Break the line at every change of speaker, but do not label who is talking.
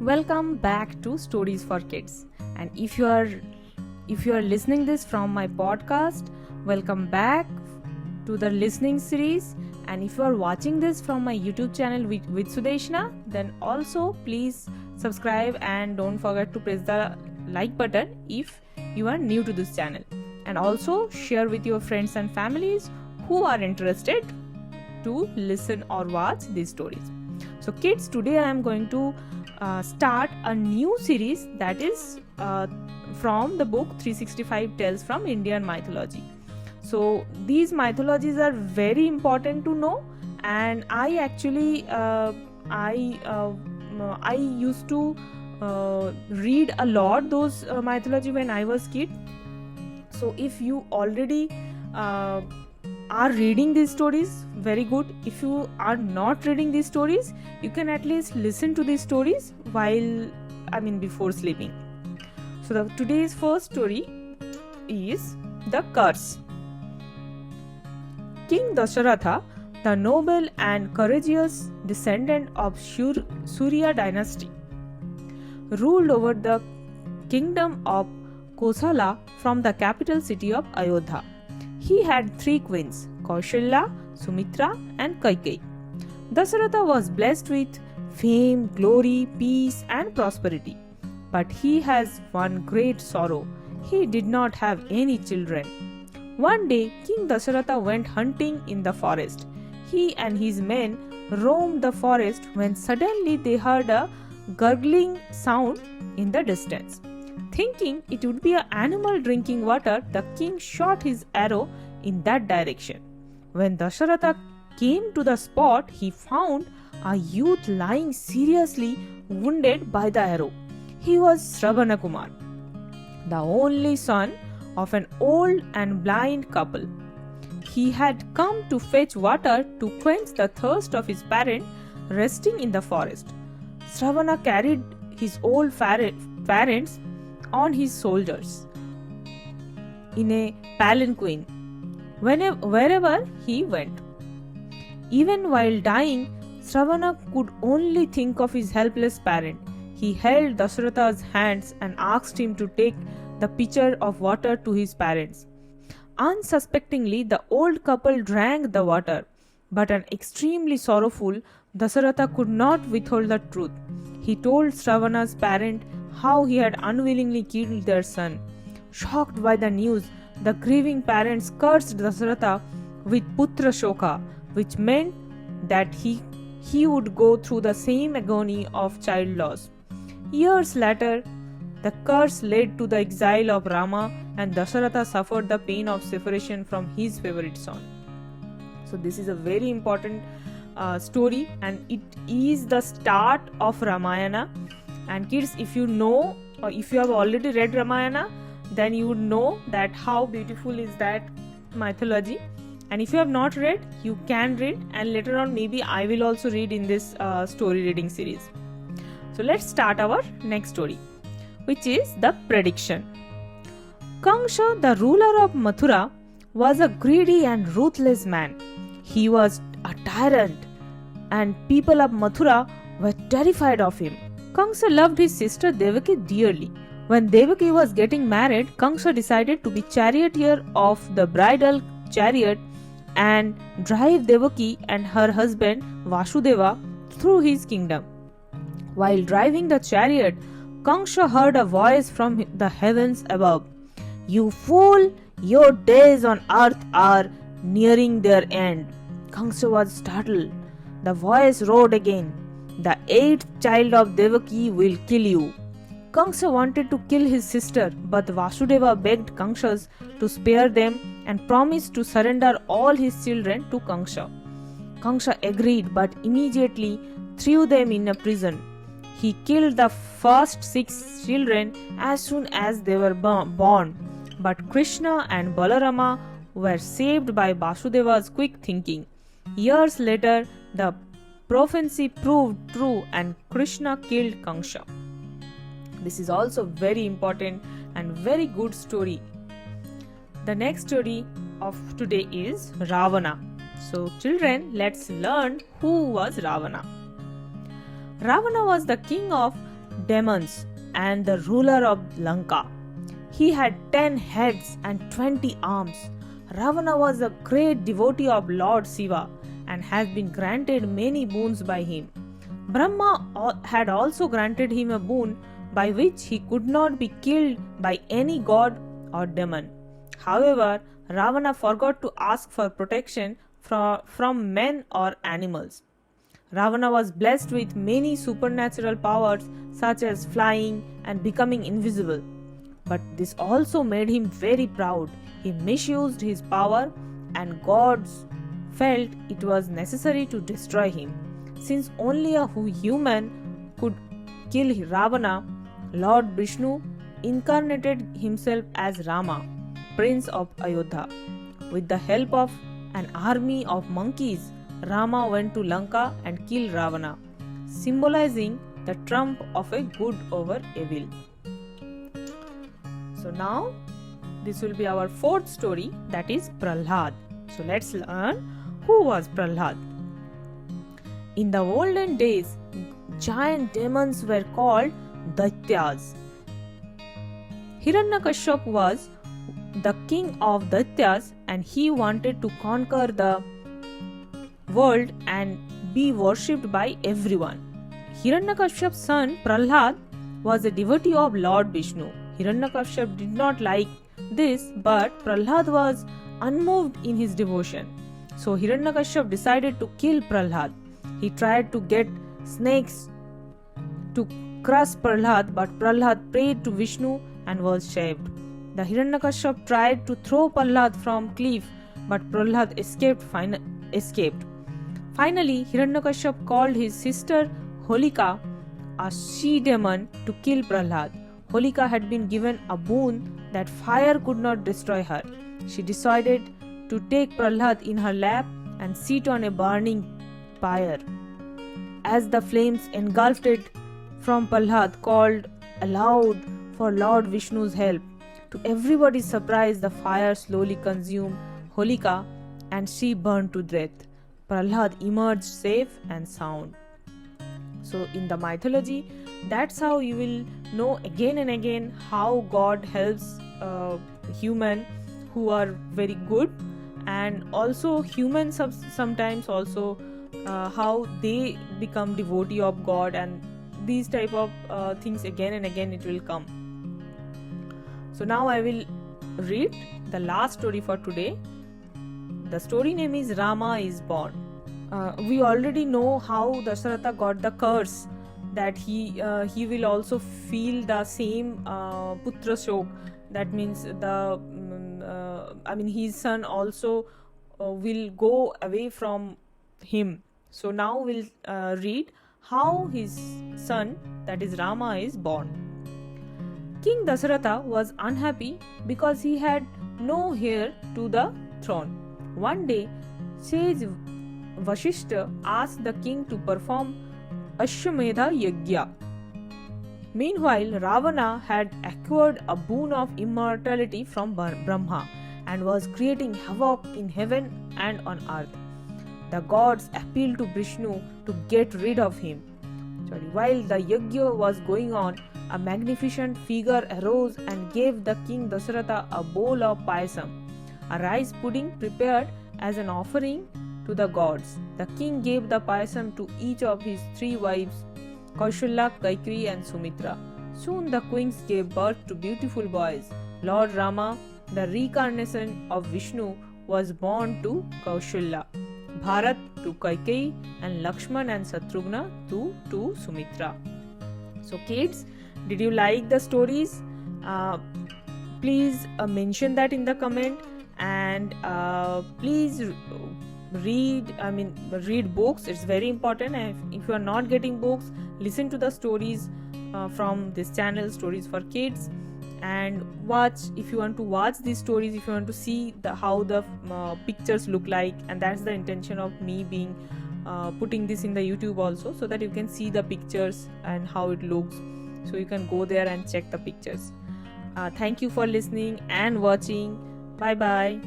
Welcome back to Stories for Kids. And if you are listening this from my podcast, welcome back to the listening series. And if you are watching this from my YouTube channel with Sudeshna, then also please subscribe and don't forget to press the like button if you are new to this channel. And also share with your friends and families who are interested to listen or watch these stories. So kids, today I am going to start a new series that is from the book 365 Tales from Indian Mythology. So these mythologies are very important to know, and I actually I used to read a lot those mythology when I was kid. So if you already are reading these stories, very good. If you are not reading these stories, you can at least listen to these stories before sleeping. So today's first story is The Curse. King Dasharatha, the noble and courageous descendant of Surya dynasty, ruled over the kingdom of Kosala from the capital city of Ayodhya. He had 3 queens, Kaushalya, Sumitra and Kaikeyi. Dasharatha was blessed with fame, glory, peace and prosperity. But he has one great sorrow. He did not have any children. One day, King Dasharatha went hunting in the forest. He and his men roamed the forest when suddenly they heard a gurgling sound in the distance. Thinking it would be an animal drinking water, the king shot his arrow in that direction. When Dasharatha came to the spot, he found a youth lying seriously wounded by the arrow. He was Shravana Kumar, the only son of an old and blind couple. He had come to fetch water to quench the thirst of his parent resting in the forest. Shravana carried his old parents on his shoulders in a palanquin wherever he went. Even while dying, Shravana could only think of his helpless parent. He held Dasharatha's hands and asked him to take the pitcher of water to his parents. Unsuspectingly, the old couple drank the water, but an extremely sorrowful Dasharatha could not withhold the truth. He told Shravana's parent how he had unwillingly killed their son. Shocked by the news, the grieving parents cursed Dasharatha with Putra Shoka, which meant that he would go through the same agony of child loss. Years later, the curse led to the exile of Rama, and Dasharatha suffered the pain of separation from his favorite son. So this is a very important story, and it is the start of Ramayana. And kids, if you know or if you have already read Ramayana, then you would know that how beautiful is that mythology. And if you have not read, you can read, and later on maybe I will also read in this story reading series. So let's start our next story, which is The Prediction. Kangsha, the ruler of Mathura, was a greedy and ruthless man. He was a tyrant, and people of Mathura were terrified of him. Kamsa loved his sister Devaki dearly. When Devaki was getting married, Kamsa decided to be charioteer of the bridal chariot and drive Devaki and her husband Vasudeva through his kingdom. While driving the chariot, Kamsa heard a voice from the heavens above. "You fool! Your days on earth are nearing their end." Kamsa was startled. The voice roared again. "The 8th child of Devaki will kill you." Kamsa wanted to kill his sister, but Vasudeva begged Kamsa to spare them and promised to surrender all his children to Kamsa. Kamsa agreed, but immediately threw them in a prison. He killed the first 6 children as soon as they were born, but Krishna and Balarama were saved by Vasudeva's quick thinking. Years later, the prophecy proved true and Krishna killed Kamsa. This is also very important and very good story. The next story of today is Ravana. So children, let's learn who was Ravana. Ravana was the king of demons and the ruler of Lanka. He had 10 heads and 20 arms. Ravana was a great devotee of Lord Shiva and has been granted many boons by him. Brahma had also granted him a boon by which he could not be killed by any god or demon. However, Ravana forgot to ask for protection from men or animals. Ravana was blessed with many supernatural powers such as flying and becoming invisible. But this also made him very proud. He misused his power, and gods felt it was necessary to destroy him. Since only a human could kill Ravana, Lord Vishnu incarnated himself as Rama, Prince of Ayodhya. With the help of an army of monkeys, Rama went to Lanka and killed Ravana, symbolizing the trump of a good over evil. So now this will be our fourth story, that is Prahlad. So let's learn who was Prahlad. In the olden days, giant demons were called Daityas. Hiranyakashipu was the king of Daityas and he wanted to conquer the world and be worshipped by everyone. Hiranyakashipu's son Prahlad was a devotee of Lord Vishnu. Hiranyakashipu did not like this, but Prahlad was unmoved in his devotion. So Hiranyakashipu decided to kill Prahlad. He tried to get snakes to crush Prahlad, but Prahlad prayed to Vishnu and was saved. The Hiranyakashipu tried to throw Prahlad from cliff, but Prahlad escaped. Finally, Hiranyakashipu called his sister Holika, a she-demon, to kill Prahlad. Holika had been given a boon that fire could not destroy her. She decided to take Prahlad in her lap and sit on a burning pyre. As the flames engulfed it from Prahlad, called aloud for Lord Vishnu's help. To everybody's surprise, the fire slowly consumed Holika and she burned to death. Prahlad emerged safe and sound. So in the mythology, that's how you will know again and again how God helps human who are very good, and also humans sometimes also how they become devotee of God, and these type of things again and again it will come. So now I will read the last story for today. The story name is Rama is Born. We already know how Dasharatha got the curse, that he will also feel the same putra shok. That means his son also will go away from him. So now we'll read how his son, that is Rama, is born. King Dasharatha was unhappy because he had no heir to the throne. One day, sage Vashishta asked the king to perform Ashwamedha Yajna. Meanwhile, Ravana had acquired a boon of immortality from Brahma and was creating havoc in heaven and on earth. The gods appealed to Vishnu to get rid of him. While the yajna was going on, a magnificent figure arose and gave the king Dasharatha a bowl of payasam, a rice pudding prepared as an offering to the gods. The king gave the payasam to each of his 3 wives, Kaushalya, Kaikeyi and Sumitra. Soon the queens gave birth to beautiful boys. Lord Rama, the reincarnation of Vishnu, was born to Kaushalya, Bharat to Kaikeyi, and Lakshman and Satrughna to Sumitra. So kids, did you like the stories? Please mention that in the comment, and please read books. It's very important. And if you are not getting books, listen to the stories from this channel, Stories for Kids, and watch. If you want to watch these stories, if you want to see how the pictures look like, and that's the intention of me being putting this in the YouTube also, so that you can see the pictures and how it looks, so you can go there and check the pictures. Thank you for listening and watching. Bye bye.